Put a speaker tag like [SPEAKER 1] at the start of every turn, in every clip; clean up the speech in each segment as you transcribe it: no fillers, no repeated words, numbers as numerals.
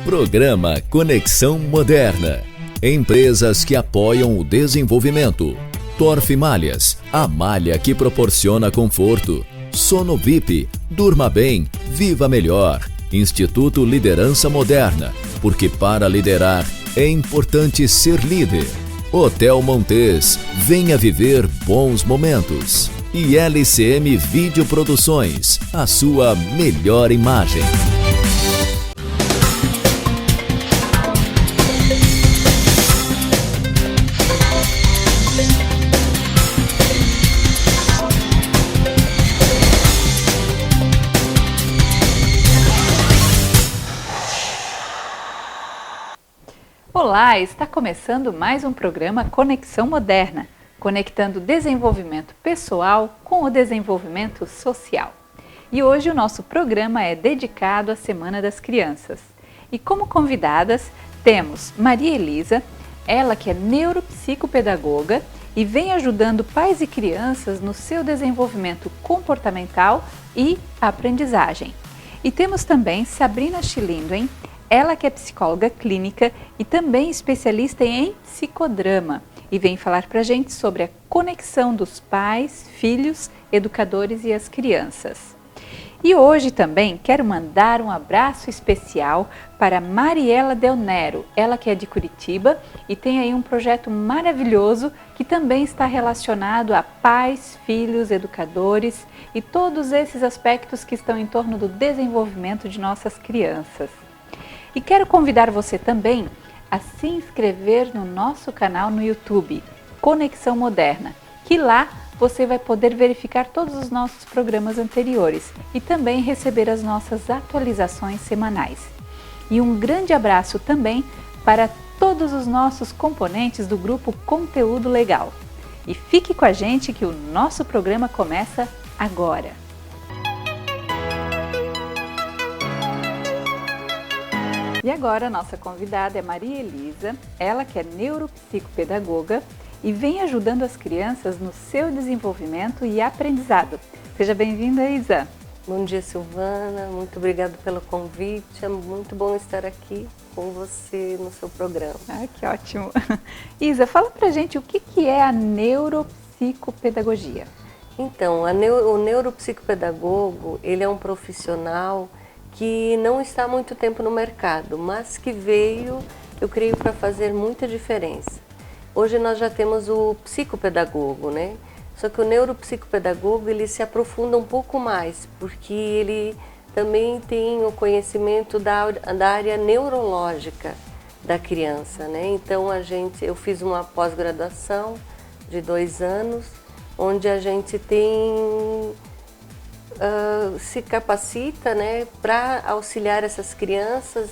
[SPEAKER 1] Programa Conexão Moderna. Empresas que apoiam o desenvolvimento. Torf Malhas, a malha que proporciona conforto. Sono VIP, durma bem, viva melhor. Instituto Liderança Moderna, porque para liderar é importante ser líder. Hotel Montes, venha viver bons momentos. E LCM Videoproduções, a sua melhor imagem.
[SPEAKER 2] Olá, está começando mais um programa Conexão Moderna, conectando o desenvolvimento pessoal com o desenvolvimento social. E hoje o nosso programa é dedicado à Semana das Crianças. E como convidadas temos Maria Elisa, ela que é neuropsicopedagoga e vem ajudando pais e crianças no seu desenvolvimento comportamental e aprendizagem. E temos também Sabrina Schilindwen, ela que é psicóloga clínica e também especialista em psicodrama e vem falar para a gente sobre a conexão dos pais, filhos, educadores e as crianças. E hoje também quero mandar um abraço especial para Mariela Del Nero, ela que é de Curitiba e tem aí um projeto maravilhoso que também está relacionado a pais, filhos, educadores e todos esses aspectos que estão em torno do desenvolvimento de nossas crianças. E quero convidar você também a se inscrever no nosso canal no YouTube, Conexão Moderna, que lá você vai poder verificar todos os nossos programas anteriores e também receber as nossas atualizações semanais. E um grande abraço também para todos os nossos componentes do grupo Conteúdo Legal. E fique com a gente que o nosso programa começa agora. E agora a nossa convidada é Maria Elisa, ela que é neuropsicopedagoga e vem ajudando as crianças no seu desenvolvimento e aprendizado. Seja bem-vinda, Isa.
[SPEAKER 3] Bom dia, Silvana. Muito obrigada pelo convite. É muito bom estar aqui com você no seu programa.
[SPEAKER 2] Ah, que ótimo. Isa, fala pra gente o que é a neuropsicopedagogia.
[SPEAKER 3] Então, o neuropsicopedagogo, ele é um profissional que não está há muito tempo no mercado, mas que veio, eu creio, para fazer muita diferença. Hoje nós já temos o psicopedagogo, né? Só que o neuropsicopedagogo, ele se aprofunda um pouco mais, porque ele também tem o conhecimento da área neurológica da criança, né? Então eu fiz uma pós-graduação de 2 anos, onde a gente se capacita, né, para auxiliar essas crianças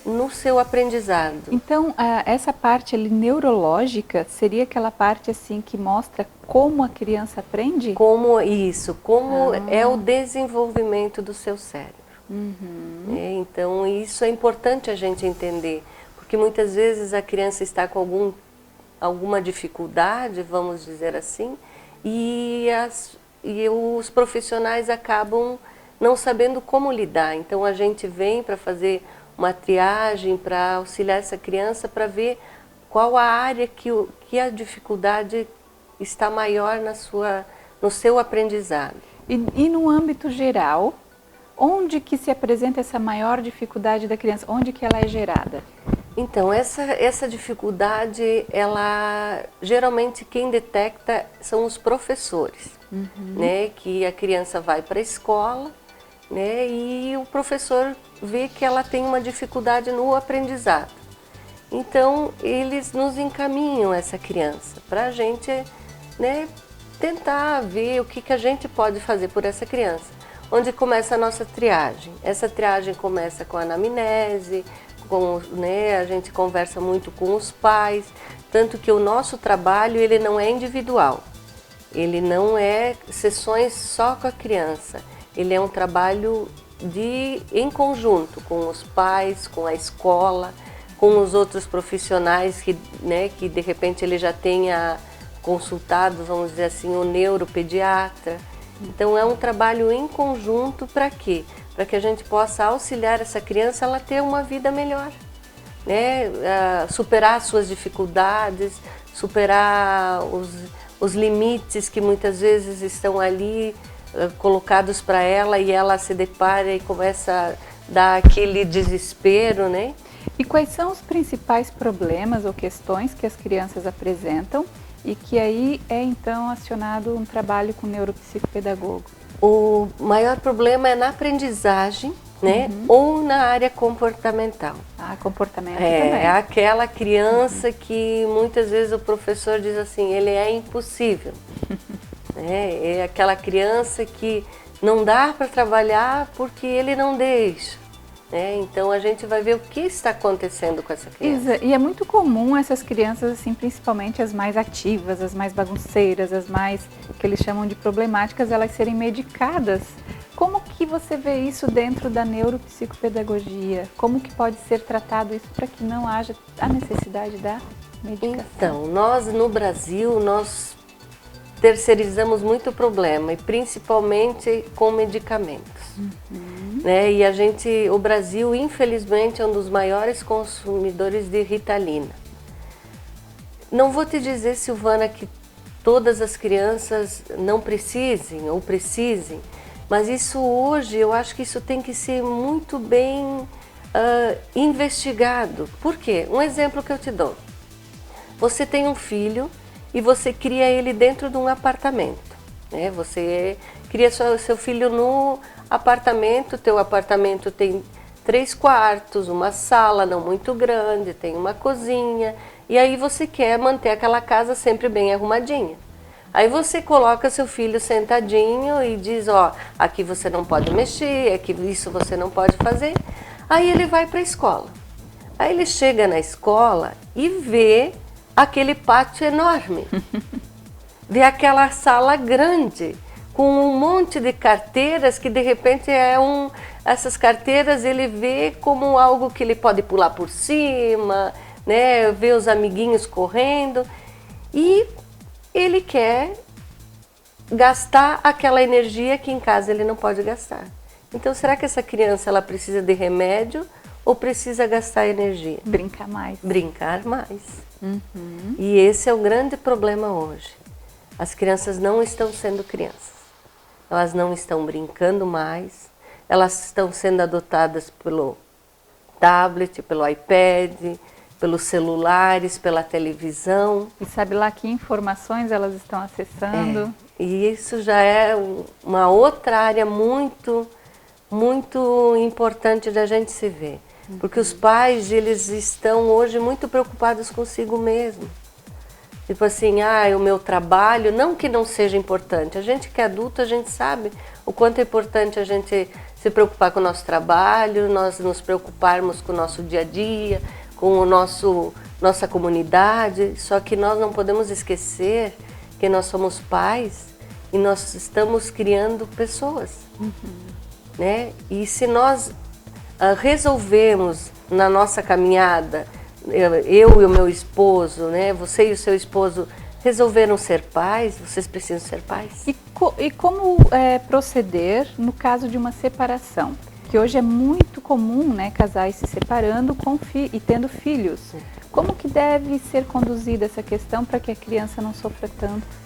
[SPEAKER 3] no seu aprendizado.
[SPEAKER 2] Então, essa parte ali neurológica seria aquela parte assim que mostra como a criança aprende?
[SPEAKER 3] Como é o desenvolvimento do seu cérebro.
[SPEAKER 2] Uhum.
[SPEAKER 3] Então, isso é importante a gente entender, porque muitas vezes a criança está com alguma dificuldade, vamos dizer assim, e os profissionais acabam não sabendo como lidar. Então a gente vem para fazer uma triagem, para auxiliar essa criança, para ver qual a área que a dificuldade está maior no seu aprendizado.
[SPEAKER 2] E no âmbito geral, onde que se apresenta essa maior dificuldade da criança? Onde que ela é gerada?
[SPEAKER 3] Então, essa dificuldade, geralmente quem detecta são os professores, né? Que a criança vai para a escola, né? E o professor vê que ela tem uma dificuldade no aprendizado. Então, eles nos encaminham essa criança para a gente, né, tentar ver o que a gente pode fazer por essa criança. Onde começa a nossa triagem. Essa triagem começa com a anamnese, a gente conversa muito com os pais, tanto que o nosso trabalho ele não é individual, ele não é sessões só com a criança, ele é um trabalho em conjunto com os pais, com a escola, com os outros profissionais que de repente ele já tenha consultado, vamos dizer assim, o neuropediatra. Então é um trabalho em conjunto para quê? para que a gente possa auxiliar essa criança ela ter uma vida melhor, né? Superar suas dificuldades, superar os limites que muitas vezes estão ali colocados para ela e ela se depara e começa a dar aquele desespero, né?
[SPEAKER 2] E quais são os principais problemas ou questões que as crianças apresentam e que aí é então acionado um trabalho com neuropsicopedagogo?
[SPEAKER 3] O maior problema é na aprendizagem, né? Ou na área comportamental.
[SPEAKER 2] Comportamento também.
[SPEAKER 3] É aquela criança que muitas vezes o professor diz assim, ele é impossível. É aquela criança que não dá para trabalhar porque ele não deixa. Então a gente vai ver o que está acontecendo com essa criança.
[SPEAKER 2] E é muito comum essas crianças, assim, principalmente as mais ativas, as mais bagunceiras, as mais, que eles chamam de problemáticas, elas serem medicadas. Como que você vê isso dentro da neuropsicopedagogia? Como que pode ser tratado isso para que não haja a necessidade da medicação?
[SPEAKER 3] Então, nós no Brasil, nós terceirizamos muito o problema, e principalmente com medicamentos. E o Brasil, infelizmente, é um dos maiores consumidores de Ritalina. Não vou te dizer, Silvana, que todas as crianças não precisem ou precisem, mas isso hoje, eu acho que isso tem que ser muito bem investigado. Por quê? Um exemplo que eu te dou. Você tem um filho e você cria ele dentro de um apartamento, né? Você cria seu filho no apartamento, teu apartamento tem 3 quartos, uma sala não muito grande, tem uma cozinha, e aí você quer manter aquela casa sempre bem arrumadinha. Aí você coloca seu filho sentadinho e diz, aqui você não pode mexer, aqui isso você não pode fazer. Aí ele vai para a escola. Aí ele chega na escola e vê aquele pátio enorme, vê aquela sala grande, com um monte de carteiras que de repente essas carteiras ele vê como algo que ele pode pular por cima, né? Vê os amiguinhos correndo e ele quer gastar aquela energia que em casa ele não pode gastar. Então será que essa criança ela precisa de remédio ou precisa gastar energia?
[SPEAKER 2] Brincar mais.
[SPEAKER 3] Brincar mais. E esse é o grande problema hoje. As crianças não estão sendo crianças. Elas não estão brincando mais, elas estão sendo adotadas pelo tablet, pelo iPad, pelos celulares, pela televisão.
[SPEAKER 2] E sabe lá que informações elas estão acessando?
[SPEAKER 3] E isso já é uma outra área muito, muito importante da gente se ver. Porque os pais, eles estão hoje muito preocupados consigo mesmo. Tipo assim, o meu trabalho, não que não seja importante. A gente que é adulto, a gente sabe o quanto é importante a gente se preocupar com o nosso trabalho, nós nos preocuparmos com o nosso dia a dia, com o nossa comunidade. Só que nós não podemos esquecer que nós somos pais e nós estamos criando pessoas. Né? E se nós resolvemos na nossa caminhada, eu e o meu esposo, né? Você e o seu esposo resolveram ser pais, vocês precisam ser pais.
[SPEAKER 2] E como proceder no caso de uma separação? Que hoje é muito comum, né, casais se separando e tendo filhos. Como que deve ser conduzida essa questão para que a criança não sofra tanto?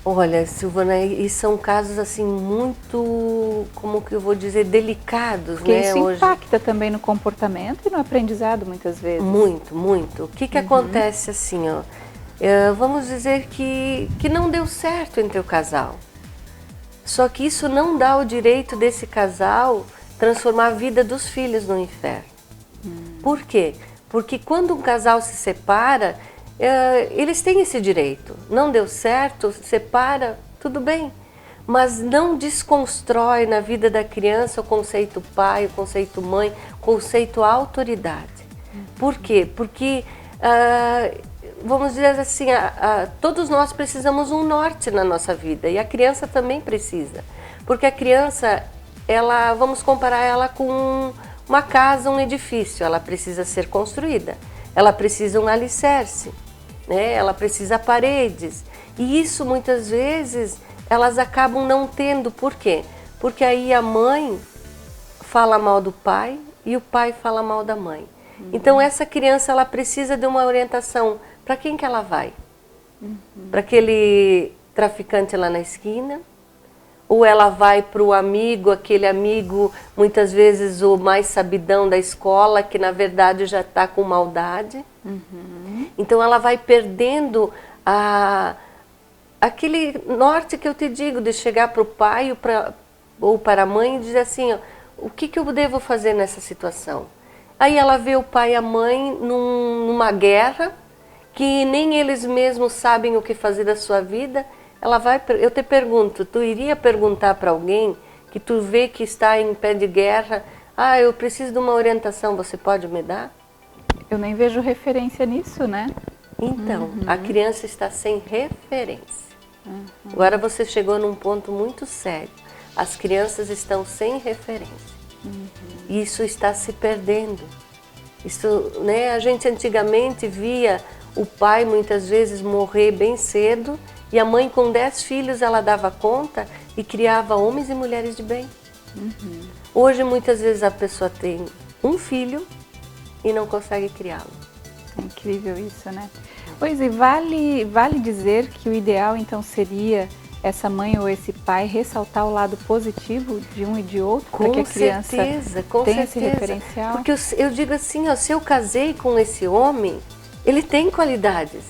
[SPEAKER 3] Olha, Silvana, e são casos assim muito, como que eu vou dizer, delicados,
[SPEAKER 2] porque
[SPEAKER 3] né?
[SPEAKER 2] Isso impacta também no comportamento e no aprendizado muitas vezes.
[SPEAKER 3] Muito, muito. O que acontece assim, vamos dizer que não deu certo entre o casal. Só que isso não dá o direito desse casal transformar a vida dos filhos no inferno. Por quê? Porque quando um casal se separa, eles têm esse direito. Não deu certo, separa, tudo bem. Mas não desconstrói na vida da criança o conceito pai, o conceito mãe, o conceito autoridade. Por quê? Porque, vamos dizer assim, todos nós precisamos um norte na nossa vida e a criança também precisa. Porque a criança, vamos comparar ela com uma casa, um edifício, ela precisa ser construída, ela precisa um alicerce, né? Ela precisa paredes. E isso muitas vezes elas acabam não tendo. Por quê? Porque aí a mãe fala mal do pai e o pai fala mal da mãe. Então essa criança ela precisa de uma orientação. Para quem que ela vai? Para aquele traficante lá na esquina? Ou ela vai para o amigo, aquele amigo, muitas vezes o mais sabidão da escola, que na verdade já está com maldade. Então ela vai perdendo aquele norte que eu te digo, de chegar para o pai ou para a mãe e dizer assim, ó, o que eu devo fazer nessa situação? Aí ela vê o pai e a mãe numa guerra, que nem eles mesmos sabem o que fazer da sua vida. Eu te pergunto, tu iria perguntar para alguém que tu vê que está em pé de guerra, eu preciso de uma orientação, você pode me dar?
[SPEAKER 2] Eu nem vejo referência nisso, né?
[SPEAKER 3] Então, a criança está sem referência. Agora você chegou num ponto muito sério. As crianças estão sem referência. Isso está se perdendo. Isso, né, a gente antigamente via o pai muitas vezes morrer bem cedo e a mãe com 10 filhos ela dava conta e criava homens e mulheres de bem. Hoje muitas vezes a pessoa tem um filho e não consegue criá-lo.
[SPEAKER 2] É incrível isso, né? Pois e vale dizer que o ideal então seria essa mãe ou esse pai ressaltar o lado positivo de um e de outro, para que a criança tenha esse referencial?
[SPEAKER 3] Porque eu digo assim, ó, se eu casei com esse homem, ele tem qualidades.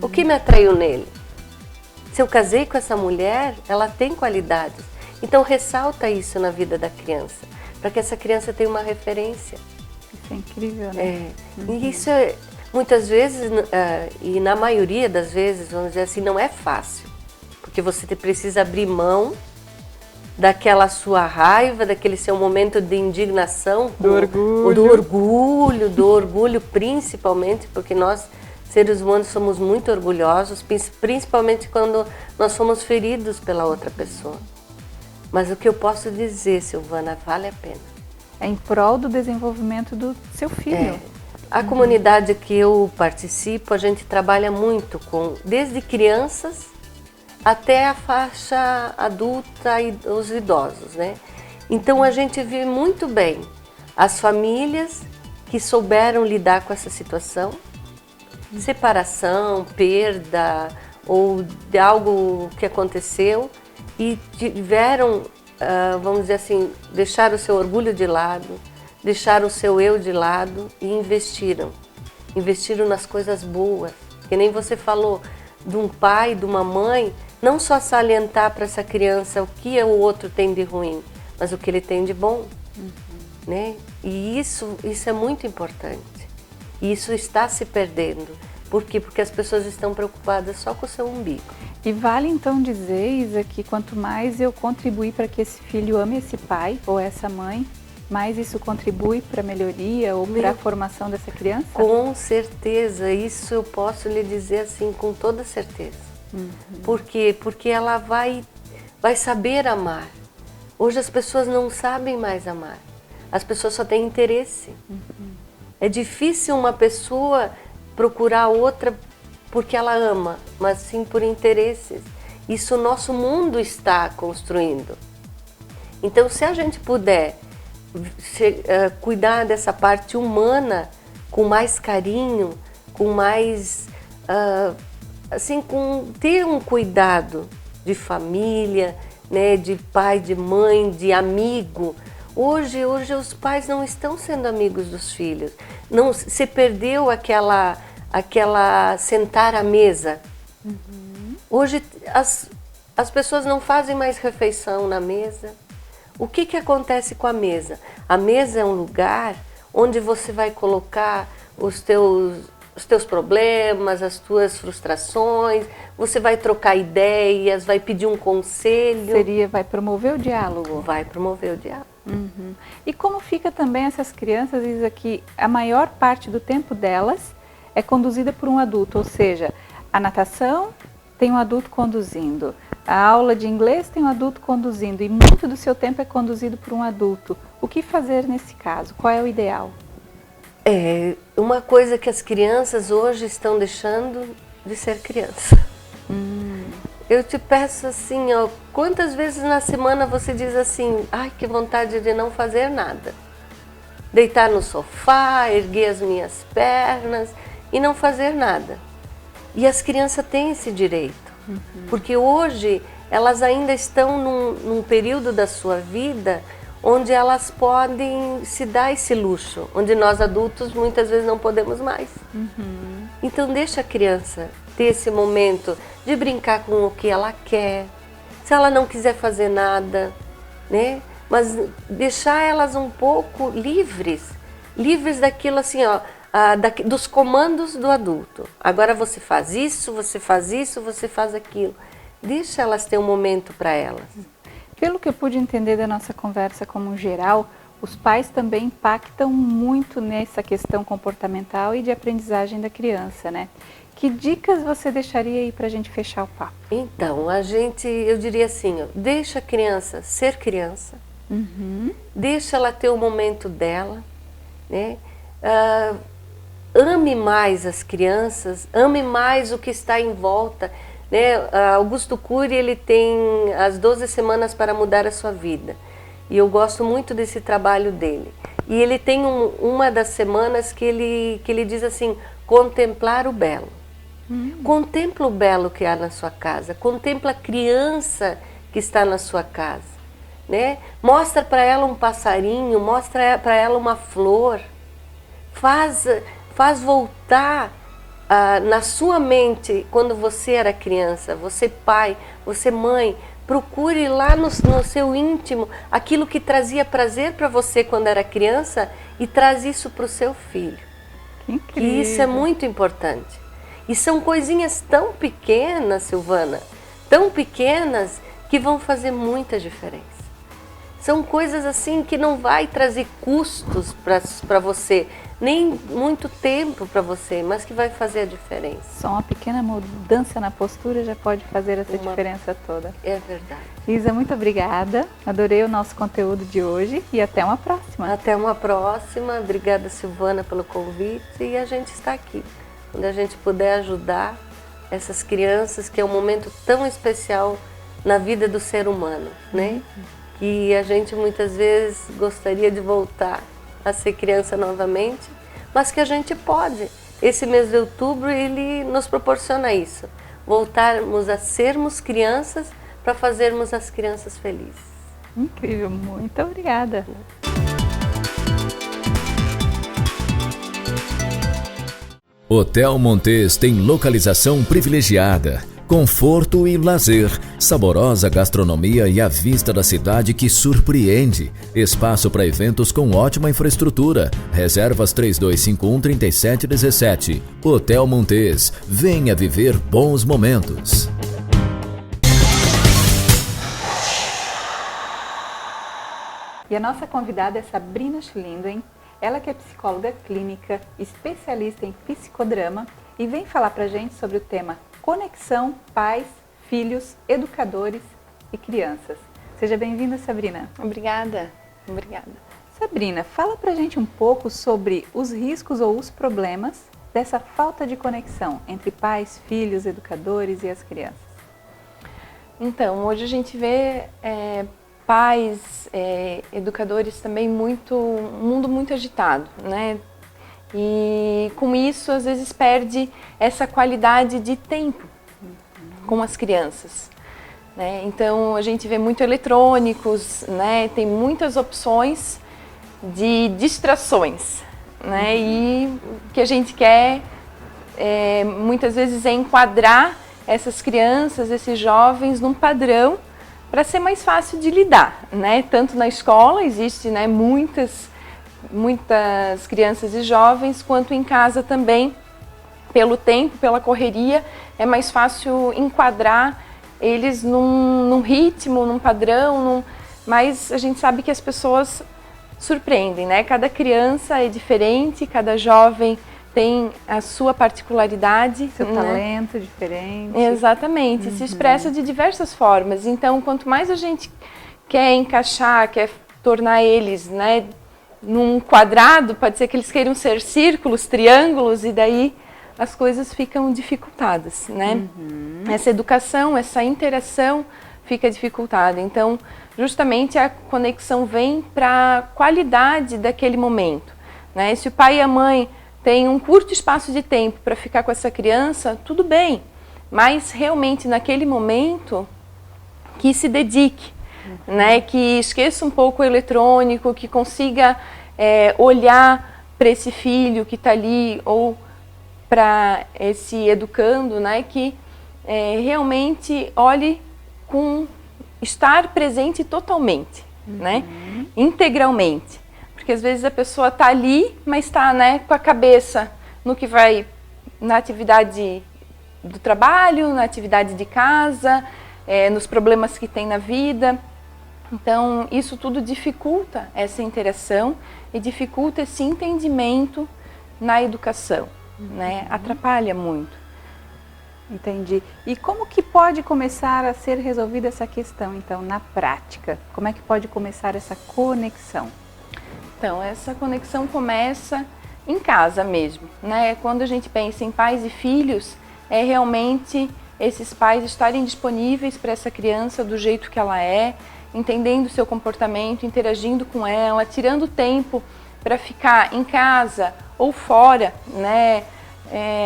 [SPEAKER 3] O que me atraiu nele? Se eu casei com essa mulher, ela tem qualidades. Então ressalta isso na vida da criança, para que essa criança tenha uma referência.
[SPEAKER 2] Isso é incrível, né?
[SPEAKER 3] E isso muitas vezes, e na maioria das vezes, vamos dizer assim, não é fácil. Porque você precisa abrir mão daquela sua raiva, daquele seu momento de indignação, do orgulho principalmente, porque nós, seres humanos, somos muito orgulhosos, principalmente quando nós somos feridos pela outra pessoa. Mas o que eu posso dizer, Silvana, vale a pena.
[SPEAKER 2] É em prol do desenvolvimento do seu filho.
[SPEAKER 3] A comunidade que eu participo, a gente trabalha muito desde crianças até a faixa adulta e os idosos, né? Então a gente vê muito bem as famílias que souberam lidar com essa situação, separação, perda ou de algo que aconteceu e tiveram, vamos dizer assim, deixar o seu orgulho de lado, deixar o seu eu de lado e investiram nas coisas boas, que nem você falou, de um pai, de uma mãe, não só salientar para essa criança o que o outro tem de ruim, mas o que ele tem de bom, né? E isso é muito importante. E isso está se perdendo. Por quê? Porque as pessoas estão preocupadas só com o seu umbigo.
[SPEAKER 2] E vale então dizer, Isa, que quanto mais eu contribuir para que esse filho ame esse pai ou essa mãe, mais isso contribui para a melhoria ou para a formação dessa criança?
[SPEAKER 3] Com certeza, isso eu posso lhe dizer assim com toda certeza. Por quê? Porque ela vai saber amar. Hoje as pessoas não sabem mais amar. As pessoas só têm interesse. É difícil uma pessoa procurar outra porque ela ama, mas sim por interesses. Isso o nosso mundo está construindo. Então, se a gente puder cuidar dessa parte humana com mais carinho, com mais, assim, ter um cuidado de família, né, de pai, de mãe, de amigo. Hoje os pais não estão sendo amigos dos filhos. Não se perdeu aquela sentar à mesa. Hoje as pessoas não fazem mais refeição na mesa. O que acontece com a mesa? A mesa é um lugar onde você vai colocar os teus problemas, as tuas frustrações, você vai trocar ideias, vai pedir um conselho.
[SPEAKER 2] Vai promover o diálogo?
[SPEAKER 3] Vai promover o diálogo.
[SPEAKER 2] E como fica também essas crianças, Isa, que a maior parte do tempo delas é conduzida por um adulto, ou seja, a natação tem um adulto conduzindo, a aula de inglês tem um adulto conduzindo e muito do seu tempo é conduzido por um adulto. O que fazer nesse caso? Qual é o ideal?
[SPEAKER 3] Uma coisa que as crianças hoje estão deixando de ser criança. eu te peço assim, ó, quantas vezes na semana você diz assim, ai, que vontade de não fazer nada. Deitar no sofá, erguer as minhas pernas e não fazer nada. E as crianças têm esse direito, porque hoje elas ainda estão num período da sua vida onde elas podem se dar esse luxo, onde nós adultos muitas vezes não podemos mais. Então deixa a criança ter esse momento de brincar com o que ela quer, se ela não quiser fazer nada, né? Mas deixar elas um pouco livres daquilo assim, ó, dos comandos do adulto. Agora você faz isso, você faz isso, você faz aquilo. Deixa elas ter um momento para elas.
[SPEAKER 2] Pelo que eu pude entender da nossa conversa como geral, os pais também impactam muito nessa questão comportamental e de aprendizagem da criança, né? Que dicas você deixaria aí para a gente fechar o papo?
[SPEAKER 3] Então, eu diria assim, ó, deixa a criança ser criança, deixa ela ter o momento dela, né? Ame mais as crianças, ame mais o que está em volta, né? Augusto Cury, ele tem as 12 semanas para mudar a sua vida. E eu gosto muito desse trabalho dele. E ele tem uma das semanas que ele diz assim, contemplar o belo. Contempla o belo que há na sua casa, contempla a criança que está na sua casa, né? Mostra para ela um passarinho, mostra para ela uma flor, faz voltar na sua mente quando você era criança, você pai, você mãe, procure lá no seu íntimo aquilo que trazia prazer para você quando era criança e traz isso para o seu filho.
[SPEAKER 2] Que incrível.
[SPEAKER 3] E isso é muito importante. E são coisinhas tão pequenas, Silvana, tão pequenas que vão fazer muita diferença. São coisas assim que não vai trazer custos para você, nem muito tempo para você, mas que vai fazer a diferença.
[SPEAKER 2] Só uma pequena mudança na postura já pode fazer essa diferença toda.
[SPEAKER 3] É verdade.
[SPEAKER 2] Isa, muito obrigada. Adorei o nosso conteúdo de hoje e até uma próxima.
[SPEAKER 3] Até uma próxima. Obrigada, Silvana, pelo convite e a gente está aqui. Quando a gente puder ajudar essas crianças, que é um momento tão especial na vida do ser humano, né? Que a gente muitas vezes gostaria de voltar a ser criança novamente, mas que a gente pode. Esse mês de outubro, ele nos proporciona isso. Voltarmos a sermos crianças para fazermos as crianças felizes.
[SPEAKER 2] Incrível, muito obrigada.
[SPEAKER 1] Hotel Montes tem localização privilegiada, conforto e lazer, saborosa gastronomia e a vista da cidade que surpreende. Espaço para eventos com ótima infraestrutura. Reservas 3251-3717. Hotel Montes. Venha viver bons momentos.
[SPEAKER 2] E a nossa convidada é Sabrina Schlinden. Ela que é psicóloga clínica, especialista em psicodrama e vem falar pra gente sobre o tema conexão, pais, filhos, educadores e crianças. Seja bem-vinda, Sabrina.
[SPEAKER 4] Obrigada.
[SPEAKER 2] Sabrina, fala pra gente um pouco sobre os riscos ou os problemas dessa falta de conexão entre pais, filhos, educadores e as crianças.
[SPEAKER 4] Então, hoje a gente vê pais, educadores também um mundo muito agitado, né? E com isso, às vezes, perde essa qualidade de tempo com as crianças, né? Então, a gente vê muito eletrônicos, né? Tem muitas opções de distrações, né? E o que a gente quer, muitas vezes, é enquadrar essas crianças, esses jovens, num padrão para ser mais fácil de lidar, né? Tanto na escola, existe, né, muitas crianças e jovens, quanto em casa também, pelo tempo, pela correria, é mais fácil enquadrar eles num ritmo, num padrão, mas a gente sabe que as pessoas surpreendem, né? Cada criança é diferente, cada jovem tem a sua particularidade.
[SPEAKER 2] Seu talento diferente.
[SPEAKER 4] Exatamente, se expressa de diversas formas. Então, quanto mais a gente quer encaixar, quer tornar eles, né, num quadrado, pode ser que eles queiram ser círculos, triângulos, e daí as coisas ficam dificultadas, né? Essa educação, essa interação fica dificultada. Então, justamente a conexão vem para a qualidade daquele momento, né? Se o pai e a mãe têm um curto espaço de tempo para ficar com essa criança, tudo bem, mas realmente naquele momento que se dedique, né? Que esqueça um pouco o eletrônico, que consiga olhar para esse filho que está ali ou para esse educando, né? Que realmente olhe com estar presente totalmente, né? Integralmente. Porque às vezes a pessoa está ali, mas está, né, com a cabeça no que vai na atividade do trabalho, na atividade de casa, nos problemas que tem na vida. Então, isso tudo dificulta essa interação e dificulta esse entendimento na educação, né? Atrapalha muito.
[SPEAKER 2] Entendi. E como que pode começar a ser resolvida essa questão, então, na prática? Como é que pode começar essa conexão?
[SPEAKER 4] Então, essa conexão começa em casa mesmo, né? Quando a gente pensa em pais e filhos, é realmente esses pais estarem disponíveis para essa criança do jeito que ela é, entendendo o seu comportamento, interagindo com ela, tirando tempo para ficar em casa ou fora, né?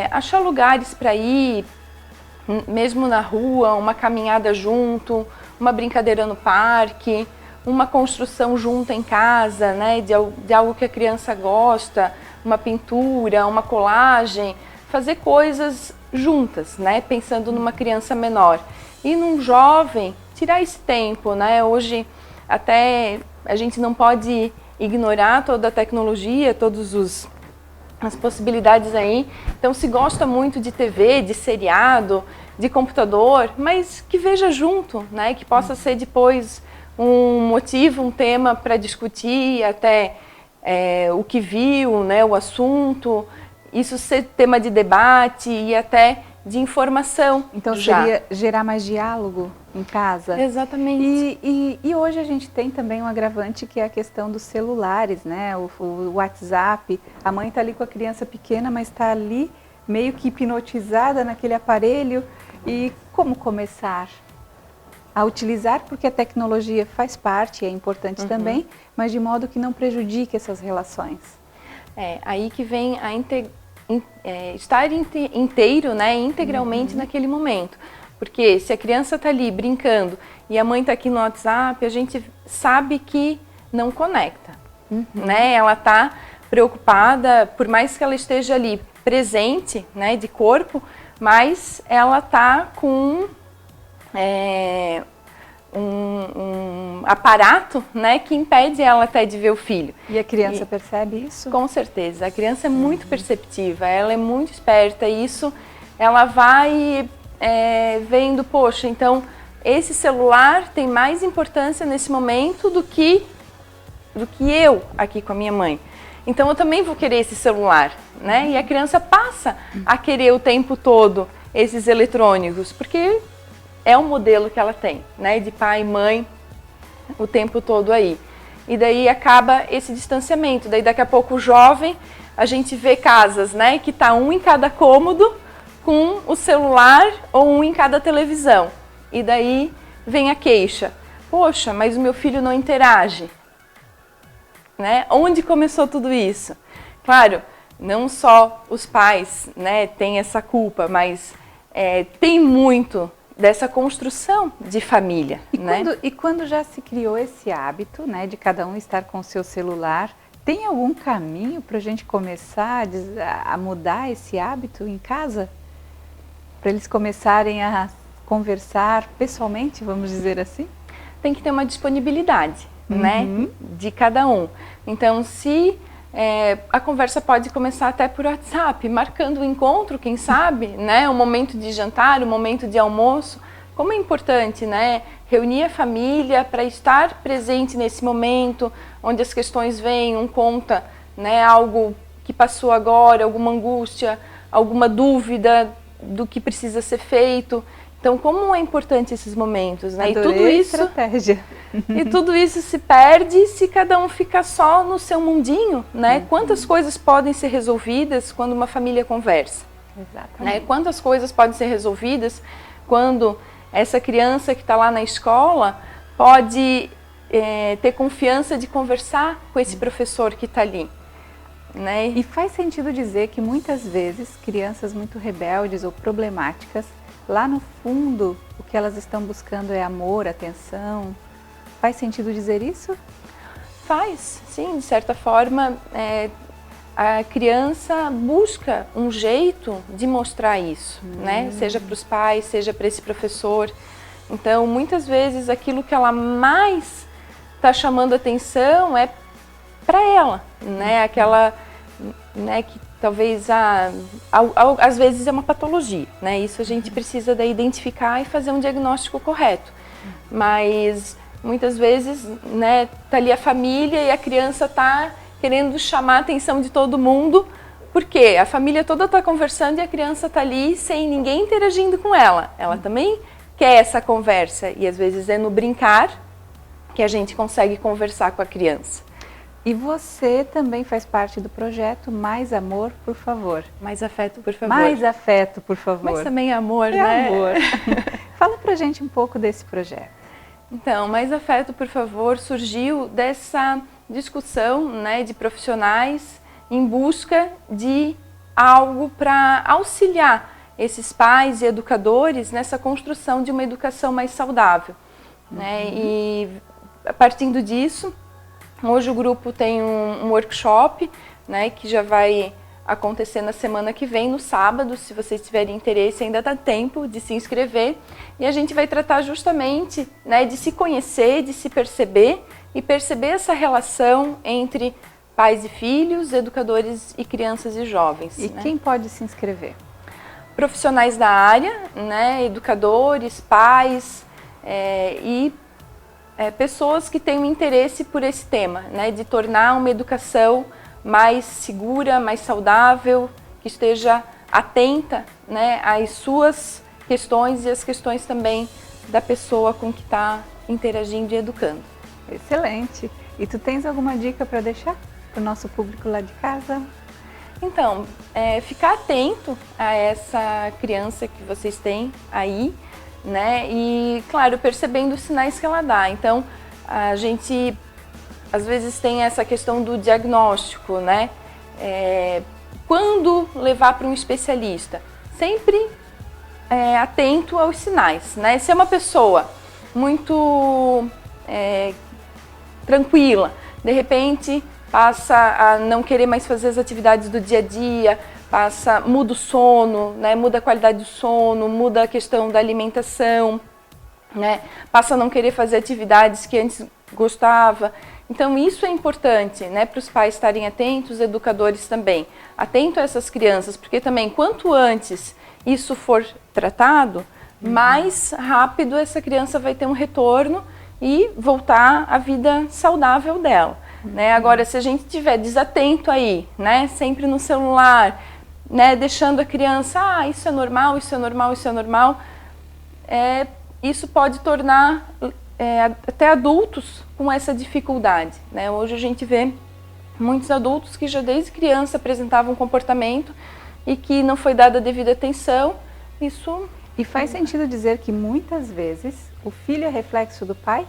[SPEAKER 4] Achar lugares para ir, mesmo na rua, uma caminhada junto, uma brincadeira no parque, uma construção junto em casa, né? De algo que a criança gosta, uma pintura, uma colagem, fazer coisas juntas, né? Pensando numa criança menor. E num jovem, tirar esse tempo, né? Hoje até a gente não pode ignorar toda a tecnologia, as possibilidades aí. Então se gosta muito de TV, de seriado, de computador, mas que veja junto, né? Que possa ser depois um motivo, um tema para discutir, até o que viu, né? O assunto, isso ser tema de debate e até de informação.
[SPEAKER 2] Então seria gerar mais diálogo em casa?
[SPEAKER 4] Exatamente.
[SPEAKER 2] E hoje a gente tem também um agravante que é a questão dos celulares, né? O WhatsApp, a mãe está ali com a criança pequena, mas está ali meio que hipnotizada naquele aparelho. E como começar a utilizar? Porque a tecnologia faz parte, é importante também, mas de modo que não prejudique essas relações.
[SPEAKER 4] Aí que vem a estar inteiro, né, integralmente naquele momento. Porque se a criança está ali brincando e a mãe está aqui no WhatsApp, a gente sabe que não conecta, né? Ela está preocupada, por mais que ela esteja ali presente, né, de corpo, mas ela está com um aparato, né, que impede ela até de ver o filho.
[SPEAKER 2] E a criança percebe isso?
[SPEAKER 4] Com certeza, a criança é muito perceptiva, ela é muito esperta e isso ela vai vendo, poxa, então esse celular tem mais importância nesse momento do que eu aqui com a minha mãe. Então eu também vou querer esse celular, né? E a criança passa a querer o tempo todo esses eletrônicos, porque é o modelo que ela tem, né? De pai e mãe o tempo todo aí. E daí acaba esse distanciamento. Daí daqui a pouco o jovem, a gente vê casas, né? Que tá um em cada cômodo com o celular ou um em cada televisão. E daí vem a queixa. Poxa, mas o meu filho não interage. Né? Onde começou tudo isso? Claro, não só os pais, né, têm essa culpa, mas tem muito dessa construção de família.
[SPEAKER 2] E quando já se criou esse hábito, né, de cada um estar com o seu celular, tem algum caminho para a gente começar a mudar esse hábito em casa? Para eles começarem a conversar pessoalmente, vamos dizer assim?
[SPEAKER 4] Tem que ter uma disponibilidade, né, de cada um. Então, se a conversa pode começar até por WhatsApp, marcando o encontro, quem sabe, né, um momento de jantar, um momento de almoço. Como é importante, né, reunir a família para estar presente nesse momento, onde as questões vêm, um conta, né, algo que passou agora, alguma angústia, alguma dúvida do que precisa ser feito. Então, como é importante esses momentos, né?
[SPEAKER 2] Adorei
[SPEAKER 4] e tudo isso,
[SPEAKER 2] estratégia.
[SPEAKER 4] E tudo isso se perde se cada um fica só no seu mundinho, né? Quantas coisas podem ser resolvidas quando uma família conversa?
[SPEAKER 2] Exatamente.
[SPEAKER 4] Né? Quantas coisas podem ser resolvidas quando essa criança que está lá na escola pode ter confiança de conversar com esse professor que está ali. Né?
[SPEAKER 2] E faz sentido dizer que muitas vezes crianças muito rebeldes ou problemáticas, lá no fundo, o que elas estão buscando é amor, atenção. Faz sentido dizer isso?
[SPEAKER 4] Faz, sim, de certa forma, a criança busca um jeito de mostrar isso, né? Seja para os pais, seja para esse professor. Então, muitas vezes, aquilo que ela mais está chamando atenção é para ela, né? Aquela, né, que talvez às vezes é uma patologia, né? Isso a gente precisa daí identificar e fazer um diagnóstico correto. Mas muitas vezes, né, tá ali a família e a criança tá querendo chamar a atenção de todo mundo, porque a família toda está conversando e a criança está ali sem ninguém interagindo com ela. Ela também quer essa conversa e às vezes é no brincar que a gente consegue conversar com a criança.
[SPEAKER 2] E você também faz parte do projeto Mais Amor, por favor.
[SPEAKER 4] Mais afeto, por favor.
[SPEAKER 2] Mais afeto, por favor.
[SPEAKER 4] Mas também amor, né?
[SPEAKER 2] Amor. Fala pra gente um pouco desse projeto.
[SPEAKER 4] Então, Mais Afeto, por favor, surgiu dessa discussão, né, de profissionais em busca de algo para auxiliar esses pais e educadores nessa construção de uma educação mais saudável. Né? E partindo disso, hoje o grupo tem um workshop, né, que já vai acontecer na semana que vem, no sábado. Se vocês tiverem interesse, ainda dá tempo de se inscrever. E a gente vai tratar justamente, né, de se conhecer, de se perceber e perceber essa relação entre pais e filhos, educadores e crianças e jovens.
[SPEAKER 2] E
[SPEAKER 4] né?
[SPEAKER 2] quem pode se inscrever?
[SPEAKER 4] Profissionais da área, né, educadores, pais e pessoas que têm um interesse por esse tema, né, de tornar uma educação mais segura, mais saudável, que esteja atenta, né, às suas questões e às questões também da pessoa com que está interagindo e educando.
[SPEAKER 2] Excelente! E tu tens alguma dica para deixar para o nosso público lá de casa?
[SPEAKER 4] Então, ficar atento a essa criança que vocês têm aí, né, e, claro, percebendo os sinais que ela dá. Então, a gente às vezes tem essa questão do diagnóstico, né? Quando levar para um especialista? Sempre atento aos sinais, né? Se é uma pessoa muito tranquila, de repente passa a não querer mais fazer as atividades do dia a dia, muda o sono, né? Muda a qualidade do sono, muda a questão da alimentação, né? Passa a não querer fazer atividades que antes gostava. Então isso é importante, né, para os pais estarem atentos, os educadores também, atento a essas crianças, porque também quanto antes isso for tratado, mais rápido essa criança vai ter um retorno e voltar à vida saudável dela. Né? Agora, se a gente estiver desatento aí, né, sempre no celular, né, deixando a criança, isso é normal, isso é normal, isso é normal, isso pode tornar até adultos com essa dificuldade. Né? Hoje a gente vê muitos adultos que já desde criança apresentavam um comportamento e que não foi dada a devida atenção.
[SPEAKER 2] E faz sentido dizer que muitas vezes o filho é reflexo do pai?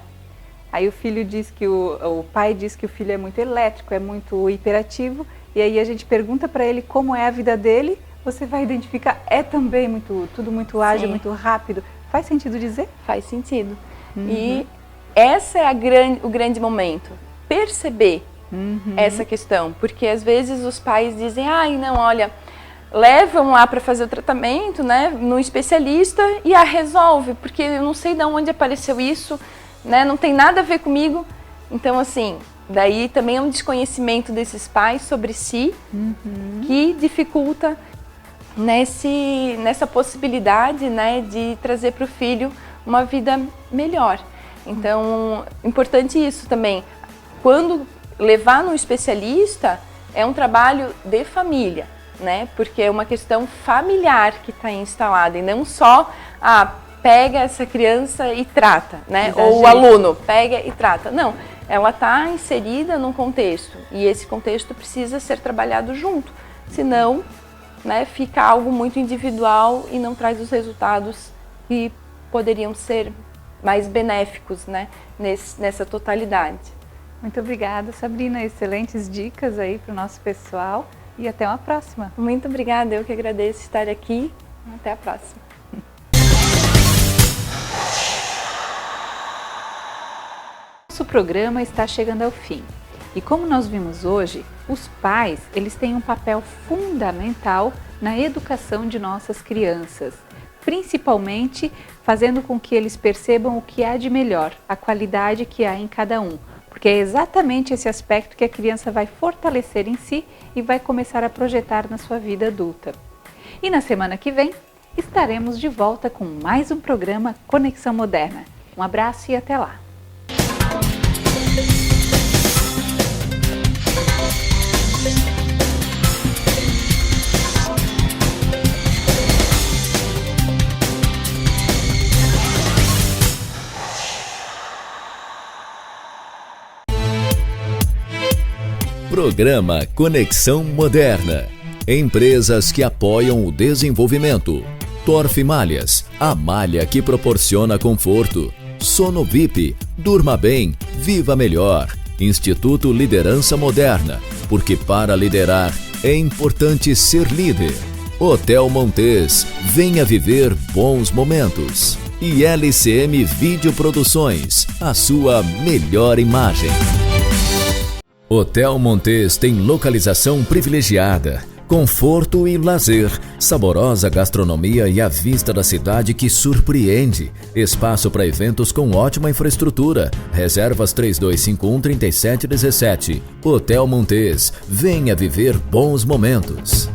[SPEAKER 2] Aí o filho diz que o pai diz que o filho é muito elétrico, é muito hiperativo, e aí a gente pergunta para ele como é a vida dele, você vai identificar, também tudo muito ágil, muito rápido. Faz sentido dizer?
[SPEAKER 4] Faz sentido. E esse é o grande momento, perceber essa questão, porque às vezes os pais dizem, não, olha, levam lá para fazer o tratamento, né, no especialista e resolve, porque eu não sei de onde apareceu isso, né, não tem nada a ver comigo. Então, assim, daí também é um desconhecimento desses pais sobre si que dificulta nessa possibilidade, né, de trazer para o filho uma vida melhor. Então, importante isso também. Quando levar no especialista, é um trabalho de família, né? Porque é uma questão familiar que está instalada e não só pega essa criança e trata, né? Ou o aluno pega e trata. Não, ela está inserida num contexto e esse contexto precisa ser trabalhado junto, senão né, fica algo muito individual e não traz os resultados que poderiam ser mais benéficos, né, nessa totalidade.
[SPEAKER 2] Muito obrigada, Sabrina. Excelentes dicas aí para o nosso pessoal e até uma próxima.
[SPEAKER 4] Muito obrigada, eu que agradeço estar aqui. Até a próxima.
[SPEAKER 2] Nosso programa está chegando ao fim. E como nós vimos hoje, os pais, eles têm um papel fundamental na educação de nossas crianças, principalmente fazendo com que eles percebam o que há de melhor, a qualidade que há em cada um, porque é exatamente esse aspecto que a criança vai fortalecer em si e vai começar a projetar na sua vida adulta. E na semana que vem, estaremos de volta com mais um programa Conexão Moderna. Um abraço e até lá!
[SPEAKER 1] Programa Conexão Moderna. Empresas que apoiam o desenvolvimento. Torf Malhas, a malha que proporciona conforto. Sono VIP, durma bem, viva melhor. Instituto Liderança Moderna, porque para liderar é importante ser líder. Hotel Montes, venha viver bons momentos. E LCM Videoproduções, a sua melhor imagem. Hotel Montes tem localização privilegiada, conforto e lazer, saborosa gastronomia e a vista da cidade que surpreende. Espaço para eventos com ótima infraestrutura. Reservas 3251-3717. Hotel Montes, venha viver bons momentos.